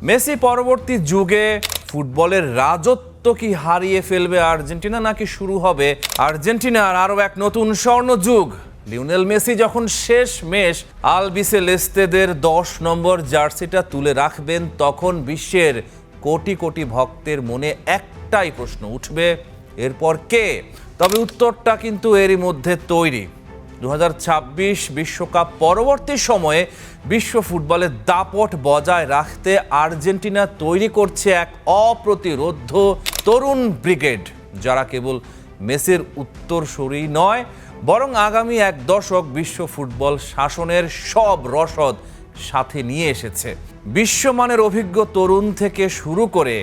Messi পরবর্তী যুগে ফুটবলের রাজত্ব কি হারিয়ে ফেলবে আর্জেন্টিনা, নাকি শুরু হবে আর্জেন্টিনার আরও এক নতুন স্বর্ণযুগ? লিওনেল মেসি যখন শেষমেশ আলবিসেলেস্তেদের 10 নম্বর জার্সিটা তুলে রাখবেন, তখন বিশ্বের কোটি কোটি ভক্তের মনে একটাই প্রশ্ন উঠবে, এরপর কে? তবে উত্তরটা কিন্তু এরই মধ্যে তৈরি। 2026 বিশ্বকাপ পরবর্তী সময়ে বিশ্ব ফুটবলের দাপট বজায় রাখতে আর্জেন্টিনা তৈরি করছে এক অপ্রতিরোধ্য তরুণ ব্রিগেড, যারা কেবল মেসির উত্তরসূরি নয়, বরং আগামী এক দশক বিশ্ব ফুটবল শাসনের সব রসদ সাথে নিয়ে এসেছে। বিশ্বমানের অভিজ্ঞ তরুণ থেকে শুরু করে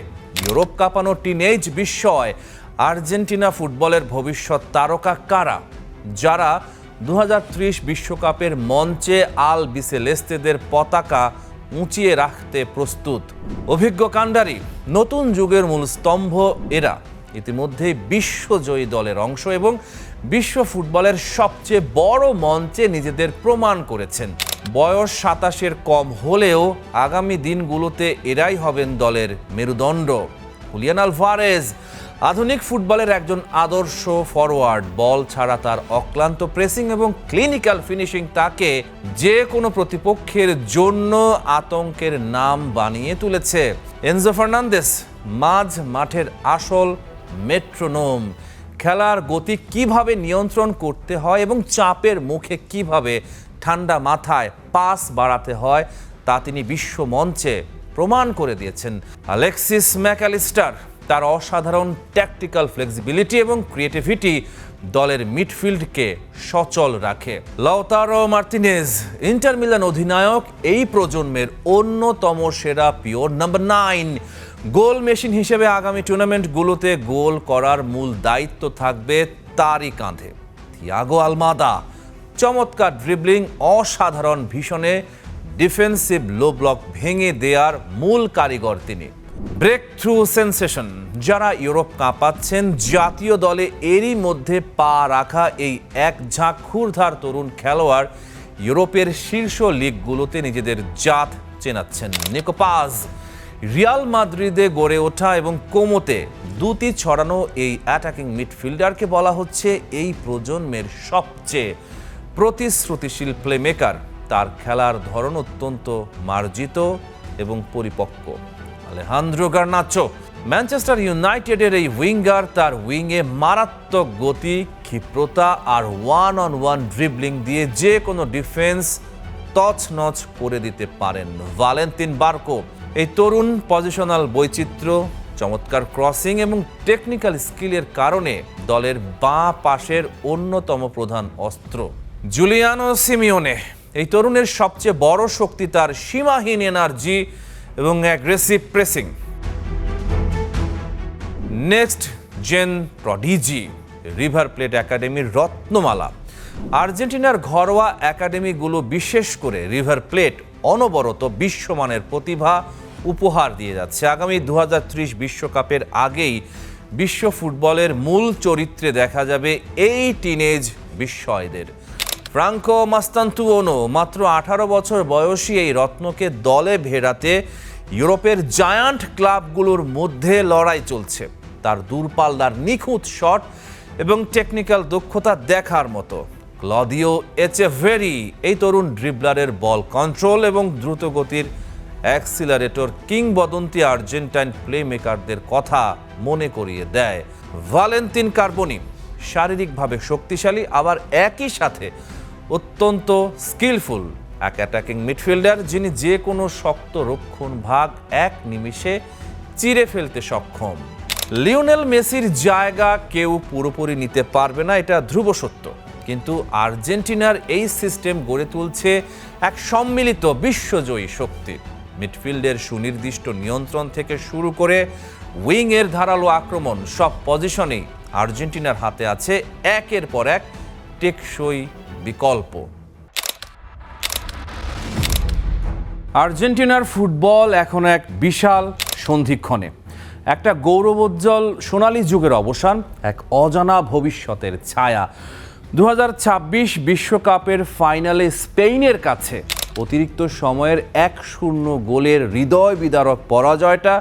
ইউরোপ কাঁপানো টিনেজ বিস্ময়, আর্জেন্টিনা ফুটবলের ভবিষ্যৎ তারকা কারা, যারা 2030 বিশ্বকাপের মঞ্চে আলবিসেলেস্তেদের পতাকা উঁচিয়ে রাখতে প্রস্তুত। অভিজ্ঞ কাণ্ডারি, নতুন যুগের মূল স্তম্ভ এরা। ইতিমধ্যেই বিশ্বজয়ী দলের অংশ এবং বিশ্ব ফুটবলের সবচেয়ে বড় মঞ্চে নিজেদের প্রমাণ করেছেন। বয়স 27-এর কম হলেও আগামী দিনগুলোতে এরাই হবেন দলের মেরুদণ্ড। হুলিয়ান আলভারেজ আধুনিক ফুটবলের একজন আদর্শ ফরওয়ার্ড। বল ছাড়া তার অক্লান্ত প্রেসিং এবং ক্লিনিক্যাল ফিনিশিং তাকে যে কোনো প্রতিপক্ষের জন্য আতঙ্কের নাম বানিয়ে তুলেছে। এনজো ফার্নান্দেস মাঝ মাঠের আসল মেট্রোনোম। খেলার গতি কিভাবে নিয়ন্ত্রণ করতে হয় এবং চাপের মুখে কিভাবে ঠান্ডা মাথায় পাস বাড়াতে হয়, তা তিনি বিশ্ব মঞ্চে প্রমাণ করে দিয়েছেন। আলেক্সিস ম্যাকঅ্যালিস্টার তার অসাধারণ ট্যাকটিক্যাল ফ্লেক্সিবিলিটি এবং ক্রিয়েটিভিটি দলের মিডফিল্ডকে সচল রাখে। লাউতারো মার্তিনেজ ইন্টার মিলান অধিনায়ক, এই প্রজন্মের অন্যতম সেরা পিওর নাম্বার 9। গোল মেশিন হিসেবে আগামী টুর্নামেন্টগুলোতে গোল করার মূল দায়িত্ব থাকবে তারই কাঁধে। থিয়াগো আলমাদা চমৎকার ড্রিবলিং, অসাধারণ ভিশনে ডিফেন্সিভ লো ব্লক ভেঙে দেওয়ার মূল কারিগর তিনি। ব্রেক থ্রু সেন্সেশন, যারা ইউরোপ কাঁপাচ্ছেন, জাতীয় দলে এরই মধ্যে পা রাখা এই এক ঝাঁক ক্ষুরধার তরুণ খেলোয়াড় ইউরোপের শীর্ষ লিগগুলোতে নিজেদের জাত চেনাচ্ছেন। নিকো পাজ রিয়াল মাদ্রিদে গড়ে ওঠা এবং কোমোতে দুটি ছড়ানো এই অ্যাটাকিং মিডফিল্ডারকে বলা হচ্ছে এই প্রজন্মের সবচেয়ে প্রতিশ্রুতিশীল প্লেমেকার। তার খেলার ধরন অত্যন্ত মার্জিত এবং পরিপক্ক। আলেহান্দ্রো গার্নাচো ম্যানচেস্টার ইউনাইটেডের এই উইঙ্গার, তার উইংয়ে মারাত্মক গতি, ক্ষিপ্রতা আর ওয়ান ড্রিবলিং দিয়ে যে কোনো ডিফেন্স তছনছ করে দিতে পারেন। ভালেন্তিন বার্কো এই তরুণ পজিশনাল বৈচিত্র্য, চমৎকার ক্রসিং এবং টেকনিক্যাল স্কিলের কারণে দলের বাঁ পাশের অন্যতম প্রধান অস্ত্র। জুলিয়ানো সিমিওনে এই তরুণের সবচেয়ে বড় শক্তি তার সীমাহীন এনার্জি এবং aggressive pressing. Next gen prodigy River Plate একাডেমির রত্নমালা। আর্জেন্টিনার ঘরোয়া একাডেমিগুলো, বিশেষ করে রিভার প্লেট, অনবরত বিশ্বমানের প্রতিভা উপহার দিয়ে যাচ্ছে। আগামী 2030 বিশ্বকাপের আগেই বিশ্ব ফুটবলের মূল চরিত্রে দেখা যাবে এই টিনেজ বিস্ময়দের। ফ্রাঙ্কো মাস্তান্তুওনো মাত্র 18 বছর বয়সী এই রত্নকে দলে ভেড়াতে ইউরোপের জায়ান্ট ক্লাবগুলোর মধ্যে লড়াই চলছে। তার দূরপাল্লার নিখুঁত শট এবং টেকনিক্যাল দক্ষতা দেখার মতো। ক্লদিও এচেভেরি এই তরুণ ড্রিবলারের বল কন্ট্রোল এবং দ্রুতগতির অ্যাক্সিলারেটর কিংবদন্তি আর্জেন্টাইন প্লেমেকারদের কথা মনে করিয়ে দেয়। ভালেন্তিন কার্বনি শারীরিকভাবে শক্তিশালী, আবার একই সাথে অত্যন্ত স্কিলফুল এক অ্যাটাকিং মিডফিল্ডার, যিনি যে কোনো শক্ত রক্ষণ ভাগ এক নিমিষে চিরে ফেলতে সক্ষম। লিওনেল মেসির জায়গা কেউ পুরোপুরি নিতে পারবে না, এটা ধ্রুব সত্য। কিন্তু আর্জেন্টিনার এই সিস্টেম গড়ে তুলছে এক সম্মিলিত বিশ্বজয়ী শক্তি। মিডফিল্ডের সুনির্দিষ্ট নিয়ন্ত্রণ থেকে শুরু করে উইংয়ের ধারালো আক্রমণ, সব পজিশনেই আর্জেন্টিনার হাতে আছে একের পর এক টেকসই বিকল্প। আর্জেন্টিনার ফুটবল এখন এক বিশাল সন্ধিক্ষণে। একটা গৌরবোজ্জ্বল সোনালী যুগের অবসান, এক অজানা ভবিষ্যতের ছায়া। 2026 বিশ্বকাপের ফাইনালে স্পেনের কাছে অতিরিক্ত সময়ের 1-0 গোলের হৃদয় বিদারক পরাজয়টা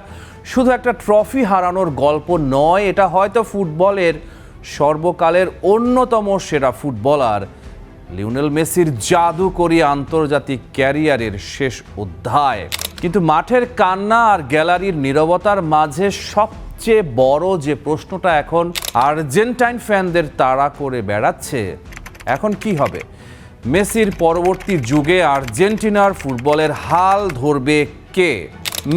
শুধু একটা ট্রফি হারানোর গল্প নয়, এটা হয়তো ফুটবলের সর্বকালের অন্যতম সেরা ফুটবলার লিওনেল মেসির জাদুকরী আন্তর্জাতিক ক্যারিয়ারের শেষ অধ্যায়। কিন্তু মাঠের কান্না আর গ্যালারির নীরবতার মাঝে সবচেয়ে বড় যে প্রশ্নটা এখন আর্জেন্টাইন ফ্যানদের তাড়া করে বেড়াচ্ছে, এখন কি হবে? মেসির পরবর্তী যুগে আর্জেন্টিনার ফুটবলের হাল ধরবে কে?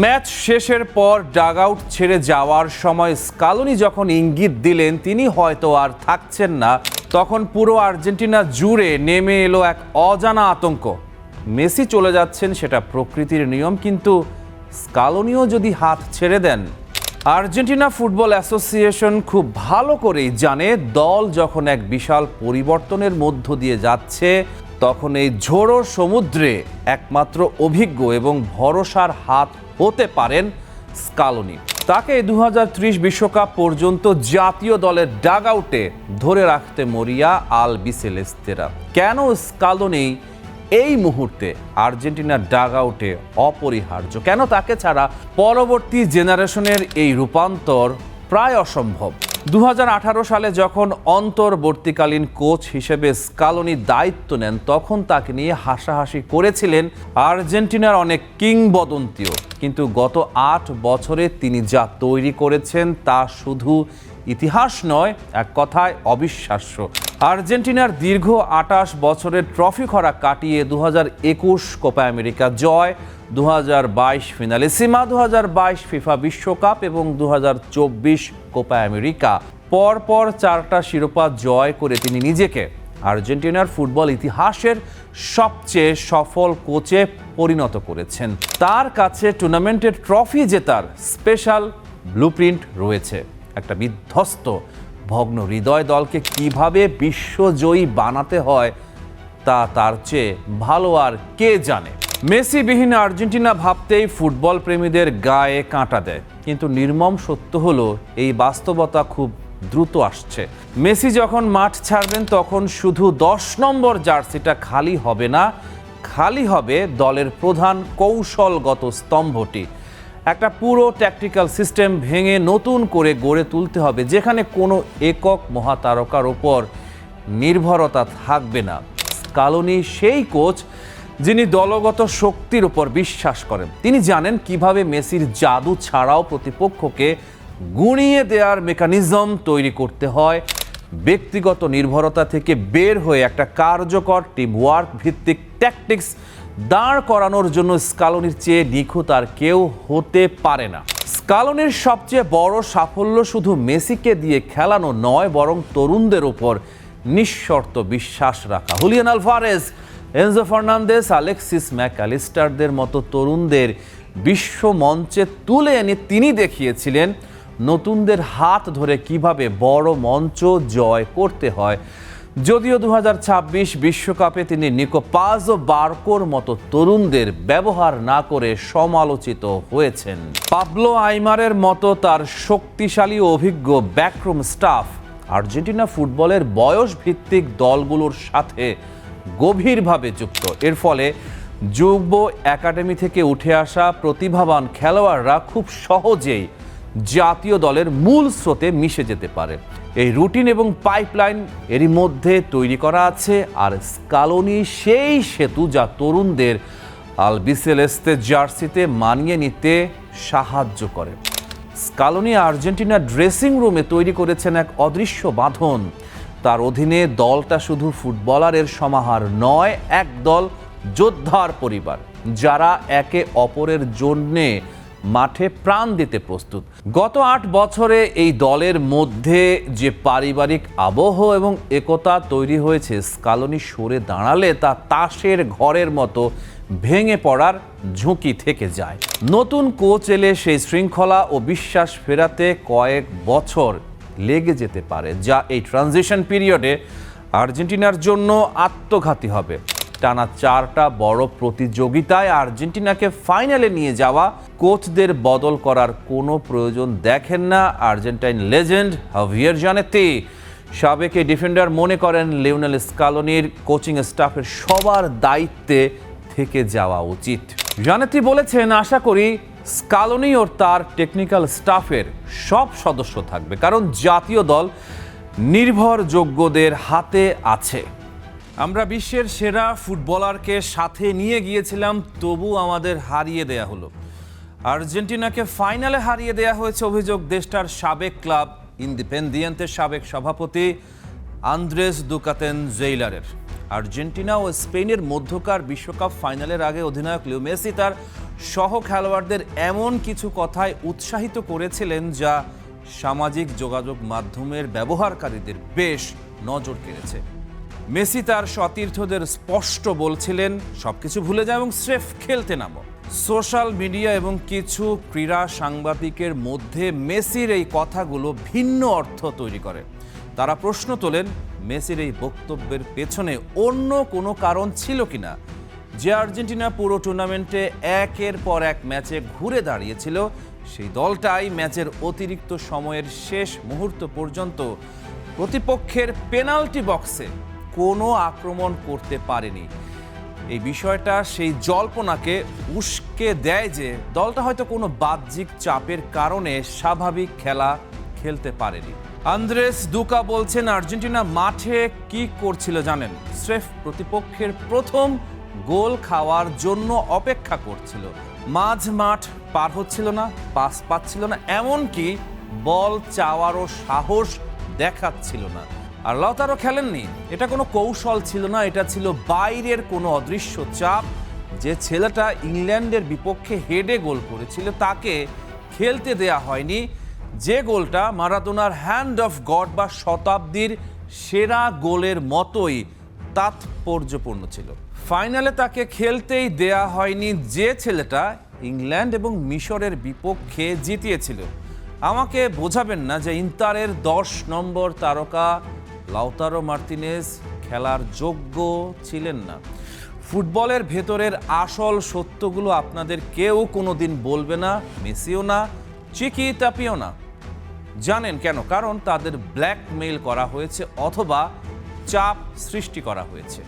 ম্যাচ শেষের পর ডাগ আউট ছেড়ে যাওয়ার সময় স্কালোনি যখন ইঙ্গিত দিলেন তিনি হয়তো আর থাকছেন না, তখন পুরো আর্জেন্টিনা জুড়ে নেমে এলো এক অজানা আতঙ্ক। মেসি চলে যাচ্ছেন সেটা প্রকৃতির নিয়ম, কিন্তু স্কালোনিও যদি হাত ছেড়ে দেন? আর্জেন্টিনা ফুটবল অ্যাসোসিয়েশন খুব ভালো করেই জানে দল যখন এক বিশাল পরিবর্তনের মধ্য দিয়ে যাচ্ছে, তখন এই ঝোড়ো সমুদ্রে একমাত্র অভিজ্ঞ এবং ভরসার হাত হতে পারেন স্কালোনি। তাকে 2030 বিশ্বকাপ পর্যন্ত জাতীয় দলের ডাগ আউটে ধরে রাখতে মরিয়া আলবিসেলেস্তেরা। কেন স্কালোনি এই মুহূর্তে আর্জেন্টিনার ডাগ আউটে অপরিহার্য? কেন তাকে ছাড়া পরবর্তী জেনারেশনের এই রূপান্তর প্রায় অসম্ভব? 2018 সালে যখন অন্তর্বর্তীকালীন কোচ হিসেবে স্কালোনি দায়িত্ব নেন, তখন তাকে নিয়ে হাসাহাসি করেছিলেন আর্জেন্টিনার অনেক কিংবদন্তিও। কিন্তু গত 8 বছরে তিনি যা তৈরি করেছেন তা শুধু ইতিহাস নয়, এক কথায় অবিশ্বাস্য। আর্জেন্টিনার দীর্ঘ 28 বছরের ট্রফি খরা কাটিয়ে 2021 কোপা আমেরিকা জয়, 2022 ফিনালিসিমা, 2022 ফিফা বিশ্বকাপ এবং 2024 কোপা আমেরিকা, পরপর 4টা শিরোপা জয় করে তিনি নিজেকে আর্জেন্টিনার ফুটবল ইতিহাসের সবচেয়ে সফল কোচে পরিণত করেছেন। তার কাছে টুর্নামেন্টের ট্রফি জেতার স্পেশাল ব্লুপ্রিন্ট রয়েছে। একটা বিধ্বস্ত ভগ্ন হৃদয় দলকে কিভাবে বিশ্বজয়ী বানাতে হয় তা তার চেয়ে ভালো আর কে জানে। মেসিবিহীন আর্জেন্টিনা ভাবতেই ফুটবল প্রেমীদের গায়ে কাঁটা দেয়, কিন্তু নির্মম সত্য হলো এই বাস্তবতা খুব দ্রুত আসছে। মেসি যখন মাঠ ছাড়বেন তখন শুধু 10 নম্বর জার্সিটা খালি হবে না, খালি হবে দলের প্রধান কৌশলগত স্তম্ভটি। একটা পুরো ট্যাকটিক্যাল সিস্টেম ভেঙে নতুন করে গড়ে তুলতে হবে, যেখানে কোনো একক মহাতারকার ওপর নির্ভরতা থাকবে না। স্কালোনি সেই কোচ যিনি দলগত শক্তির উপর বিশ্বাস করেন। তিনি জানেন কিভাবে মেসির জাদু ছাড়াও প্রতিপক্ষকে গুঁড়িয়ে দেওয়ার মেকানিজম তৈরি করতে হয়। ব্যক্তিগত নির্ভরতা থেকে বের হয়ে একটা কার্যকর টিম ওয়ার্ক ভিত্তিক ট্যাকটিক্স দাঁড় করানোর জন্য স্কালোনির চেয়ে নিখুঁত আর কেউ হতে পারে না। স্কালোনির সবচেয়ে বড় সাফল্য শুধু মেসিকে দিয়ে খেলানো নয়, বরং তরুণদের উপর নিঃশর্ত বিশ্বাস রাখা। Julian Alvarez, Enzo Fernandez, Alexis ম্যাকঅ্যালিস্টারদের মতো তরুণদের বিশ্ব মঞ্চে তুলে এনে তিনি দেখিয়েছিলেন নতুনদের হাত ধরে কিভাবে বড় মঞ্চ জয় করতে হয়। যদিও 2026 বিশ্বকাপে তিনি নিকো পাজ ও বার্কোর মতো তরুণদের ব্যবহার না করে সমালোচিত হয়েছেন। পাবলো আইমারের মতো তার শক্তিশালী ও অভিজ্ঞ ব্যাকরুম স্টাফ আর্জেন্টিনা ফুটবলের বয়স ভিত্তিক দলগুলোর সাথে গভীরভাবে যুক্ত। এর ফলে যুব একাডেমি থেকে উঠে আসা প্রতিভাবান খেলোয়াড়রা খুব সহজেই জাতীয় দলের মূল স্রোতে মিশে যেতে পারে। এই রুটিন এবং পাইপলাইন এরই মধ্যে তৈরি করা আছে, আর স্কালোনি সেই সেতু যা তরুণদের আলবিসেলেস্তে জার্সিতে মানিয়ে নিতে সাহায্য করে। স্কালোনি আর্জেন্টিনার ড্রেসিং রুমে তৈরি করেছেন এক অদৃশ্য বাঁধন। তার অধীনে দলটা শুধু ফুটবলারের সমাহার নয়, একদল যোদ্ধার পরিবার যারা একে অপরের জন্যে মাঠে প্রাণ দিতে প্রস্তুত। গত 8 বছরে এই দলের মধ্যে যে পারিবারিক আবহ এবং একতা তৈরি হয়েছে, স্কালোনি সরে দাঁড়ালে তা তাসের ঘরের মতো ভেঙে পড়ার ঝুঁকি থেকে যায়। নতুন কোচ এলে সেই শৃঙ্খলা ও বিশ্বাস ফেরাতে কয়েক বছর লেগে যেতে পারে, যা এই ট্রানজিশন পিরিয়ডে আর্জেন্টিনার জন্য আত্মঘাতী হবে। টানা 4টা বড় প্রতিযোগিতায় আর্জেন্টিনাকে ফাইনালে নিয়ে যাওয়া কোচদের বদল করার কোনো প্রয়োজন দেখেন না আর্জেন্টাইন লেজেন্ড হাভিয়ের জানেত্তি। সাবেক ডিফেন্ডার মনে করেন লিওনেল স্কালোনির কোচিং স্টাফের সবার দায়িত্বে থেকে যাওয়া উচিত। জানেত্রী বলেছেন, আশা করি স্কালোনি ও তার টেকনিক্যাল স্টাফের সব সদস্য থাকবে, কারণ জাতীয় দল নির্ভরযোগ্যদের হাতে আছে। আমরা বিশ্বের সেরা ফুটবলারকে সাথে নিয়ে গিয়েছিলাম, তবু আমাদের হারিয়ে দেয়া হলো। আর্জেন্টিনাকে ফাইনালে হারিয়ে দেয়া হয়েছে অভিযোগ দেশটার সাবেক ক্লাব ইন্ডিপেন্দিয়েন্তের সাবেক সভাপতি আন্দ্রেস দুকাতেনজেইলারের। আর্জেন্টিনা ও স্পেনের মধ্যকার বিশ্বকাপ ফাইনালের আগে অধিনায়ক লিও মেসি তার সহ খেলোয়াড়দের এমন কিছু কথায় উৎসাহিত করেছিলেন যা সামাজিক যোগাযোগ মাধ্যমের ব্যবহারকারীদের বেশ নজর কেড়েছে। মেসি তার সতীর্থদের স্পষ্ট বলছিলেন, সবকিছু ভুলে যাও এবং স্রেফ খেলতে নামো। সোশ্যাল মিডিয়া এবং কিছু ক্রীড়া সাংবাদিকের মধ্যে মেসির এই কথাগুলো ভিন্ন অর্থ তৈরি করে। তারা প্রশ্ন তোলেন, মেসির এই বক্তব্যের পেছনে অন্য কোনো কারণ ছিল কিনা। যে আর্জেন্টিনা পুরো টুর্নামেন্টে একের পর এক ম্যাচে ঘুরে দাঁড়িয়েছিল, সেই দলটাই ম্যাচের অতিরিক্ত সময়ের শেষ মুহূর্ত পর্যন্ত প্রতিপক্ষের পেনাল্টি বক্সে কোনো আক্রমণ করতে পারেনি। এই বিষয়টা সেই জল্পনাকে উস্কে দেয় যে দলটা হয়তো কোনো বাহ্যিক চাপের কারণে স্বাভাবিক খেলা খেলতে পারেনি। আন্দ্রেস দুকা বলছেন, আর্জেন্টিনা মাঠে কি করছিল জানেন? স্রেফ প্রতিপক্ষের প্রথম গোল খাওয়ার জন্য অপেক্ষা করছিল। মাঝ মাঠ পার হচ্ছিল না, পাস পাচ্ছিল না, এমনকি বল চাওয়ারও সাহস দেখাচ্ছিল না। আর লাউতারো খেলেননি, এটা কোনো কৌশল ছিল না, এটা ছিল বাইরের কোনো অদৃশ্য চাপ। যে ছেলেটা ইংল্যান্ডের বিপক্ষে হেডে গোল করেছিল তাকে খেলতে দেয়া হয়নি, যে গোলটা মারাদোনার হ্যান্ড অফ গড বা শতাব্দীর সেরা গোলের মতোই তাৎপর্যপূর্ণ ছিল। ফাইনালে তাকে খেলতেই দেয়া হয়নি, যে ছেলেটা ইংল্যান্ড এবং মিশরের বিপক্ষে জিতিয়েছিল। আমাকে বোঝাবেন না যে ইন্টারের 10 নম্বর তারকা লাউতারো মার্তিনেজ খেলার যোগ্য ছিলেন না। ফুটবলের ভেতরের আসল সত্যগুলো আপনাদের কেউ কোনোদিন বলবে না, মেসিও না, চিকি তাপিও না। জানেন কেন? কারণ তাদের ব্ল্যাকমেইল করা হয়েছে অথবা চাপ সৃষ্টি করা হয়েছে।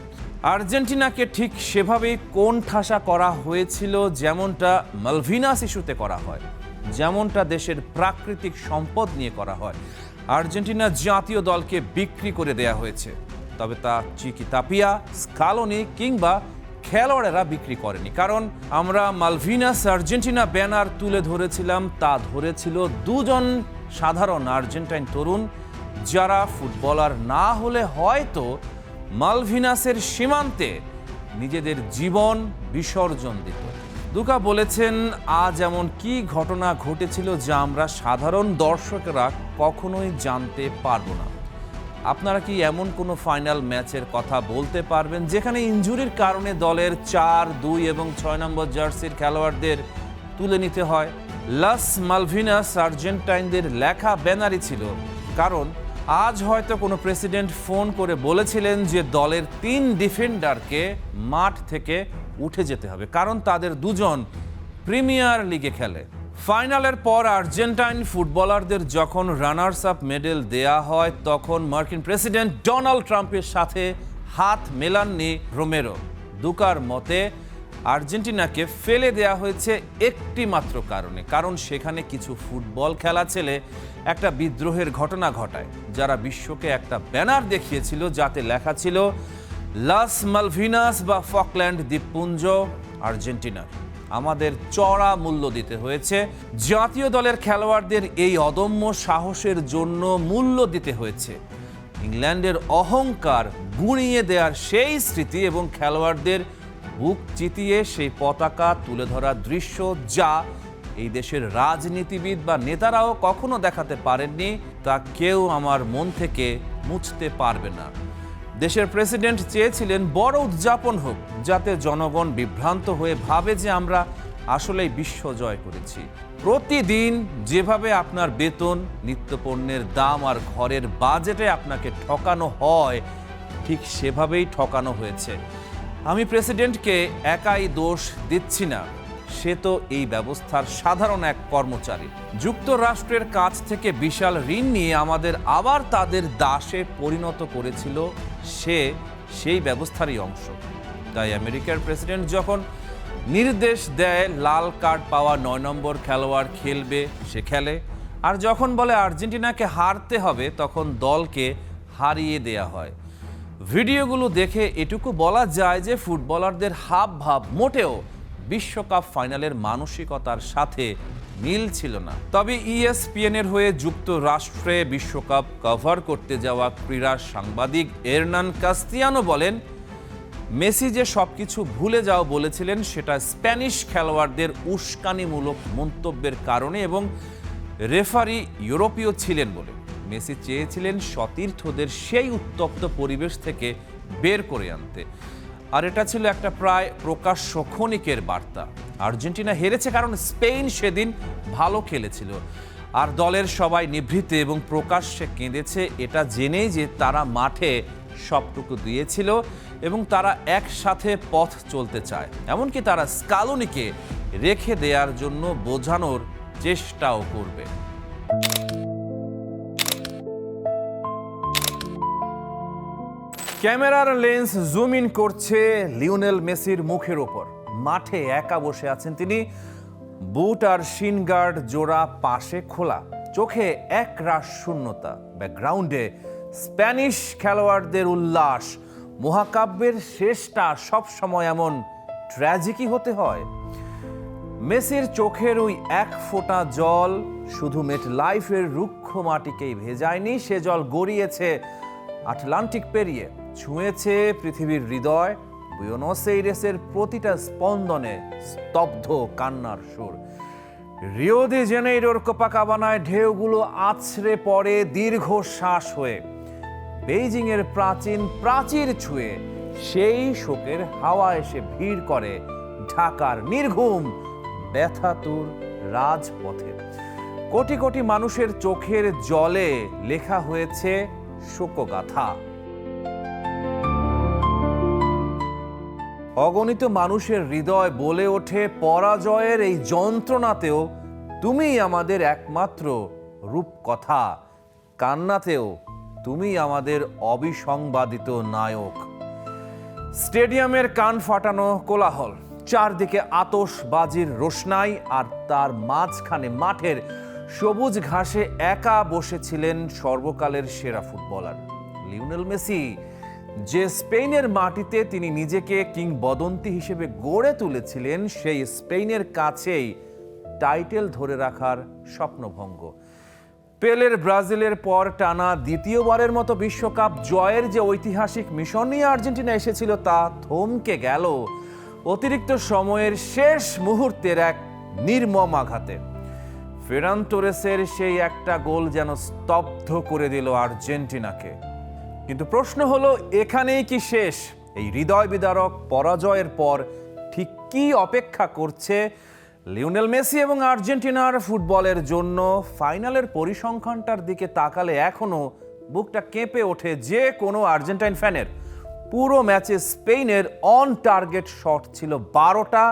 আর্জেন্টিনাকে ঠিক সেভাবেই কোণঠাসা করা হয়েছিল যেমনটা মালভিনাস ইস্যুতে করা হয়, যেমনটা দেশের প্রাকৃতিক সম্পদ নিয়ে করা হয়। আর্জেন্টিনা জাতীয় দলকে বিক্রি করে দেয়া হয়েছে, তবে তা চিকি তাপিয়া, স্কালোনি কিংবা খেলোয়াড়েরা বিক্রি করেনি। কারণ আমরা মালভিনাস আর্জেন্টিনা ব্যানার তুলে ধরেছিলাম, তা ধরেছিল দুজন সাধারণ আর্জেন্টাইন তরুণ, যারা ফুটবলার না হলে হয়তো মালভিনাসের সীমান্তে নিজেদের জীবন বিসর্জন দিত। দুকা বলেছেন, আজ এমন কি ঘটনা ঘটেছিল যা আমরা সাধারণ দর্শকেরা কখনোই জানতে পারবো না। আপনারা কি এমন কোনো ফাইনাল ম্যাচের কথা বলতে পারবেন যেখানে ইনজুরির কারণে দলের 4, 2 এবং 6 নম্বর জার্সির খেলোয়াড়দের তুলে নিতে হয়? লাস মালভিনাস আর্জেন্টাইনদের লেখা ব্যানারই ছিল, কারণ আজ হয়তো কোনো প্রেসিডেন্ট ফোন করে বলেছিলেন যে দলের 3 ডিফেন্ডারকে মাঠ থেকে উঠে যেতে হবে, কারণ তাদের দুজন প্রিমিয়ার লিগে খেলে। ফাইনালের পর আর্জেন্টাইন ফুটবলারদের যখন রানার্স আপ মেডেল দেয়া হয়, তখন মার্কিন প্রেসিডেন্ট ডোনাল্ড ট্রাম্পের সাথে হাত মেলাননি রোমেরো। দুকার মতে আর্জেন্টিনাকে ফেলে দেয়া হয়েছে একটি মাত্র কারণে, কারণ সেখানে কিছু ফুটবল খেলা ছেলে একটা বিদ্রোহের ঘটনা ঘটায়, যারা বিশ্বকে একটা ব্যানার দেখিয়েছিল যাতে লেখা ছিল লাস মালভিনাস বা ফকল্যান্ড দ্বীপপুঞ্জ আর্জেন্টিনা। আমাদের চড়া মূল্য দিতে হয়েছে। জাতীয় দলের খেলোয়াড়দের এই অদম্য সাহসের জন্য মূল্য দিতে হয়েছে। ইংল্যান্ডের অহংকার গুঁড়িয়ে দেওয়ার সেই স্মৃতি এবং খেলোয়াড়দের বুক চিতিয়ে সেই পতাকা তুলে ধরার দৃশ্য, যা এই দেশের রাজনীতিবিদ বা নেতারাও কখনো দেখাতে পারেননি, তা কেউ আমার মন থেকে মুছতে পারবে না। দেশের প্রেসিডেন্ট চেয়েছিলেন বড় উদযাপন হোক, যাতে জনগণ বিভ্রান্ত হয়ে ভাবে যে আমরা আসলেই বিশ্ব জয় করেছি। প্রতিদিন যেভাবে আপনার বেতন, নিত্যপণ্যের দাম আর ঘরের বাজেটে আপনাকে ঠকানো হয়, ঠিক সেভাবেই ঠকানো হয়েছে। আমি প্রেসিডেন্টকে একাই দোষ দিচ্ছি না, সে তো এই ব্যবস্থার সাধারণ এক কর্মচারী। যুক্তরাষ্ট্রের কাছ থেকে বিশাল ঋণ নিয়ে আমাদের আবার তাদের দাসে পরিণত করেছিল, সে সেই ব্যবস্থারই অংশ। তাই আমেরিকার প্রেসিডেন্ট যখন নির্দেশ দেয় লাল কার্ড পাওয়া 9 নম্বর খেলোয়াড় খেলবে, সে খেলে। আর যখন বলে আর্জেন্টিনাকে হারতে হবে, তখন দলকে হারিয়ে দেয়া হয়। ভিডিওগুলো দেখে এটুকু বলা যায় যে ফুটবলারদের হাবভাব মোটেও বিশ্বকাপ ফাইনালের মানসিকতার সাথে মিল ছিল না। তবে ইএসপিএনের হয়ে যুক্তরাষ্ট্রে বিশ্বকাপ কভার করতে যাওয়া ক্রীড়া সাংবাদিক এরনান কাস্তিয়ানো বলেন, মেসি যে সবকিছু ভুলে যাও বলেছিলেন সেটা স্প্যানিশ খেলোয়াড়দের উস্কানিমূলক মন্তব্যের কারণে এবং রেফারি ইউরোপীয় ছিলেন বলে। মেসি চেয়েছিলেন সতীর্থদের সেই উত্তপ্ত পরিবেশ থেকে বের করে আনতে, আর এটা ছিল একটা প্রায় প্রকাশ্য ক্ষণিকের বার্তা। আর্জেন্টিনা হেরেছে কারণ স্পেন সেদিন ভালো খেলেছিল, আর দলের সবাই নিভৃতে এবং প্রকাশ্যে কেঁদেছে এটা জেনেই যে তারা মাঠে সবটুকু দিয়েছিল এবং তারা একসাথে পথ চলতে চায়। এমনকি তারা স্কালোনিকে রেখে দেওয়ার জন্য বোঝানোর চেষ্টাও করবে। ক্যামেরার লেন্স জুম ইন করছে লিওনেল মেসির মুখের ওপর। মাঠে একা বসে আছেন তিনি, বুট আর শিন গার্ড জোড়া পাশে খোলা, চোখে এক রাশ শূন্যতা। ব্যাকগ্রাউন্ডে স্প্যানিশ খেলোয়াড়দের উল্লাস। মহাকাব্যের শেষটা সবসময় এমন ট্র্যাজিকই হতে হয়। মেসির চোখের ওই এক ফোঁটা জল শুধু মেট লাইফের রুক্ষ মাটিকেই ভেজায়নি, সে জল গড়িয়েছে আটলান্টিক পেরিয়ে, ছুঁয়েছে পৃথিবীর হৃদয়। বুয়েনোস এইরেসের প্রতিটা স্পন্দনে স্তব্ধ কান্নার সুর। রিও দে জেনেইরোর কোপাকাবানায় ঢেউগুলো আছড়ে পড়ে দীর্ঘ শ্বাস হয়ে। বেইজিং এর প্রাচীর ছুঁয়ে সেই শোকের হাওয়া এসে ভিড় করে ঢাকার নির্ঘুম ব্যথাতুর রাজপথে। কোটি কোটি মানুষের চোখের জলে লেখা হয়েছে শোকগাথা। অগণিত মানুষের হৃদয় বলে ওঠে পরাজয়ের এই যন্ত্রণাতেও তুমিই আমাদের একমাত্র রূপকথা, কান্নাতেও তুমি আমাদের অবিসংবাদিত নায়ক। স্টেডিয়ামের কান ফাটানো কোলাহল, চারদিকে আতশবাজির রোশনাই, আর তার মাঝখানে মাঠের সবুজ ঘাসে একা বসেছিলেন সর্বকালের সেরা ফুটবলার লিওনেল মেসি, যে স্পেনের মাটিতে তিনি নিজেকে কিংবদন্তি হিসেবে গড়ে তুলেছিলেন, সেই স্পেনের কাছেই টাইটেল ধরে রাখার স্বপ্নভঙ্গ। পেলের ব্রাজিলের পর টানা দ্বিতীয়বারের মতো বিশ্বকাপ জয়ের যে ঐতিহাসিক মিশন নিয়ে আর্জেন্টিনা এসেছিল তা থমকে গেল অতিরিক্ত সময়ের শেষ মুহূর্তের এক নির্মম আঘাতে। ফেরান তোরেসের সেই একটা গোল যেন স্তব্ধ করে দিল আর্জেন্টিনাকে। কিন্তু প্রশ্ন হলো, এখানেই কি শেষ? এই হৃদয় বিদারক পরাজয়ের পর ঠিক কি অপেক্ষা করছে লিওনেল মেসি এবং আর্জেন্টিনার ফুটবলের জন্য? ফাইনালের পরিসংখ্যানটার দিকে তাকালে এখনো বুকটা কেঁপে ওঠে যে কোনো আর্জেন্টাইন ফ্যানের। পুরো ম্যাচে স্পেনের অন টার্গেট শট ছিল 12টা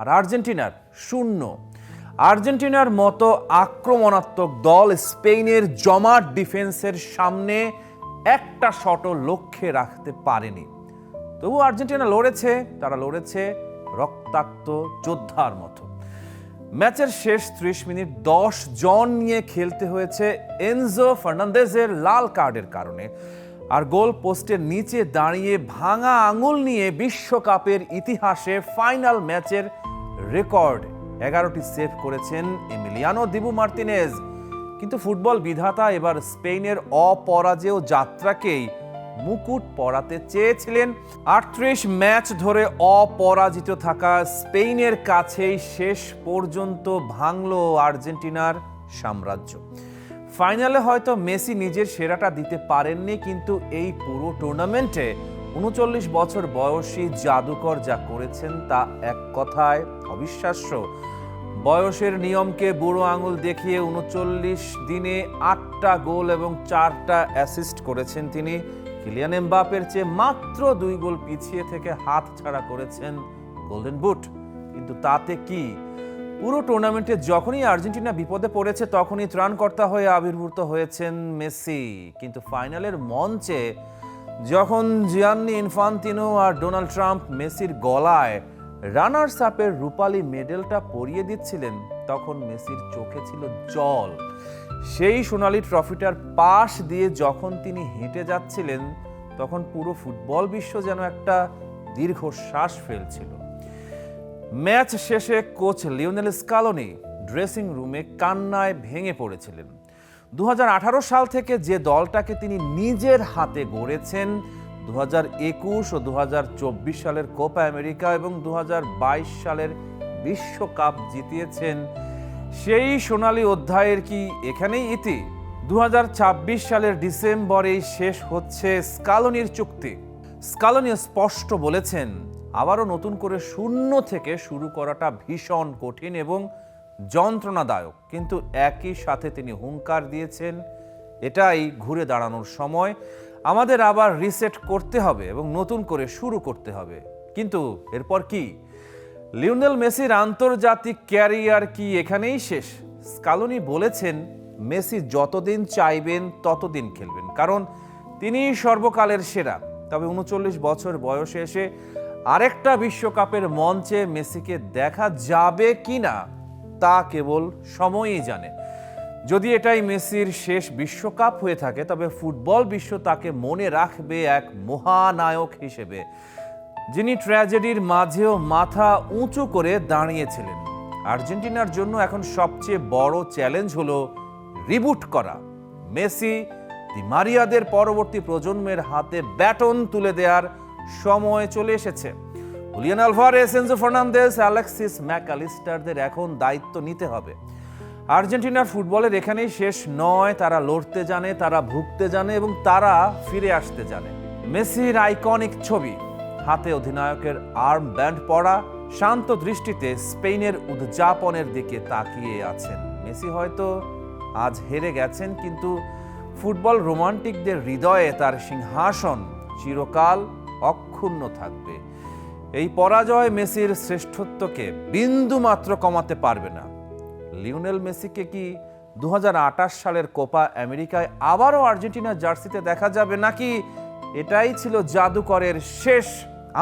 আর আর্জেন্টিনার 0। আর্জেন্টিনার মতো আক্রমণাত্মক দল স্পেনের জমাট ডিফেন্সের সামনে একটা শটও লক্ষ্যে রাখতে পারেনি। তবু আর্জেন্টিনা লড়েছে, তারা লড়েছে রক্তাক্ত যোদ্ধার মতো। ম্যাচের শেষ 30 মিনিট 10 জন নিয়ে খেলতে হয়েছে এনজো ফার্নান্দেজের লাল কার্ডের কারণে। আর গোল পোস্টের নিচে দাঁড়িয়ে ভাঙা আঙুল নিয়ে বিশ্বকাপের ইতিহাসে ফাইনাল ম্যাচের রেকর্ড 11টি সেভ করেছেন এমিলিয়ানো দিবু মার্তিনেজ। কিন্তু ফুটবল বিধাতা এবার স্পেনের অপরাজেয় যাত্রাকেই মুকুট পরাতে চেয়েছিলেন। 38 ম্যাচ ধরে অপরাজিত থাকা স্পেনের কাছেই শেষ পর্যন্ত ভাঙল আর্জেন্টিনার সাম্রাজ্য। ফাইনালে হয়তো মেসি নিজের সেরাটা দিতে পারেননি, কিন্তু এই পুরো টুর্নামেন্টে 39 বছর বয়সী জাদুকর যা করেছেন তা এক কথায় অবিশ্বাস্য। বয়সের নিয়মকে বুড়ো আঙুল দেখিয়ে 39 দিনে 8টা গোল এবং 4টা অ্যাসিস্ট করেছেন তিনি। কিলিয়ান এমবাপের চেয়ে মাত্র 2 গোল পিছিয়ে থেকে হাত ছাড়া করেছেন গোল্ডেন বুট। কিন্তু তাতে কি? পুরো টুর্নামেন্টে যখনই আর্জেন্টিনা বিপদে পড়েছে তখনই ত্রাণকর্তা হয়ে আবির্ভূত হয়েছেন মেসি। কিন্তু ফাইনালের মঞ্চে যখন জিয়ান্নি ইনফান্তিনো আর ডোনাল্ড ট্রাম্প মেসির গলায় রানার্স আপের রূপালী মেডেলটা পরিয়ে দিচ্ছিলেন, তখন মেসির চোখে ছিল জল। সেই সোনালী ট্রফিটার পাশ দিয়ে যখন তিনি হেঁটে যাচ্ছিলেন, তখন পুরো ফুটবল বিশ্ব যেন একটা দীর্ঘশ্বাস ফেলছিল। ম্যাচ শেষে কোচ লিওনেল স্কালোনি ড্রেসিং রুমে কান্নায় ভেঙে পড়েছিলেন। 2018 সাল থেকে যে দলটাকে তিনি নিজের হাতে গড়েছেন, 2021 ও 2024 সালের কোপা আমেরিকা এবং 2022 সালের বিশ্বকাপ জিতিয়েছেন, সেই সোনালী অধ্যায়ের কি এখানেই ইতি? 2026 সালের ডিসেম্বরেই শেষ হচ্ছে স্কালোনির চুক্তি। স্কালোনি স্পষ্ট বলেছেন, আবারও নতুন করে শূন্য থেকে শুরু করাটা ভীষণ কঠিন এবং যন্ত্রণাদায়ক, কিন্তু একই সাথে তিনি হুঙ্কার দিয়েছেন, এটাই ঘুরে দাঁড়ানোর সময়, আমাদের আবার রিসেট করতে হবে এবং নতুন করে শুরু করতে হবে। কিন্তু এরপর কি? লিওনেল মেসির আন্তর্জাতিক ক্যারিয়ার কি এখানেই শেষ? স্কালোনি বলেছেন, মেসি যতদিন চাইবেন ততদিন খেলবেন, কারণ তিনি সর্বকালের সেরা। তবে 39 বছর বয়সে এসে আরেকটা বিশ্বকাপের মঞ্চে মেসিকে দেখা যাবে কিনা তা কেবল সময়ই জানে। যদি এটাই মেসির শেষ বিশ্বকাপ হয়ে থাকে, তবে ফুটবল বিশ্ব তাকে মনে রাখবে এক মহানায়ক হিসেবে, যিনি ট্র্যাজেডির মাঝেও মাথা উঁচু করে দাঁড়িয়েছিলেন। আর্জেন্টিনার জন্য এখন সবচেয়ে বড় চ্যালেঞ্জ হলো রিবুট করা। মেসি, দি মারিয়াদের পরবর্তী প্রজন্মের হাতে ব্যাটন তুলে দেওয়ার সময় চলে এসেছে। Julian Alvarez, Enzo Fernandez, Alexis ম্যাকঅ্যালিস্টারদের এখন দায়িত্ব নিতে হবে। আর্জেন্টিনার ফুটবলের এখানেই শেষ নয়। তারা লড়তে জানে, তারা ভুগতে জানে এবং তারা ফিরে আসতে জানে। মেসির আইকনিক ছবি, হাতে অধিনায়কের আর্ম ব্যান্ড পরা, শান্ত দৃষ্টিতে স্পেনের উদযাপনের দিকে তাকিয়ে আছেন। মেসি হয়তো আজ হেরে গেছেন, কিন্তু ফুটবল রোমান্টিকদের হৃদয়ে তার সিংহাসন চিরকাল অক্ষুণ্ণ থাকবে। এই পরাজয় মেসির শ্রেষ্ঠত্বকে বিন্দু মাত্র কমাতে পারবে না। লিওনেল মেসিকে কি 2028 সালের কোপা আমেরিকায় আবারও আর্জেন্টিনার জার্সিতে দেখা যাবে, নাকি এটাই ছিল জাদুকরের শেষ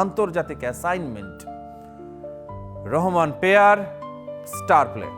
আন্তর্জাতিক assignment? Rahman pair, star play.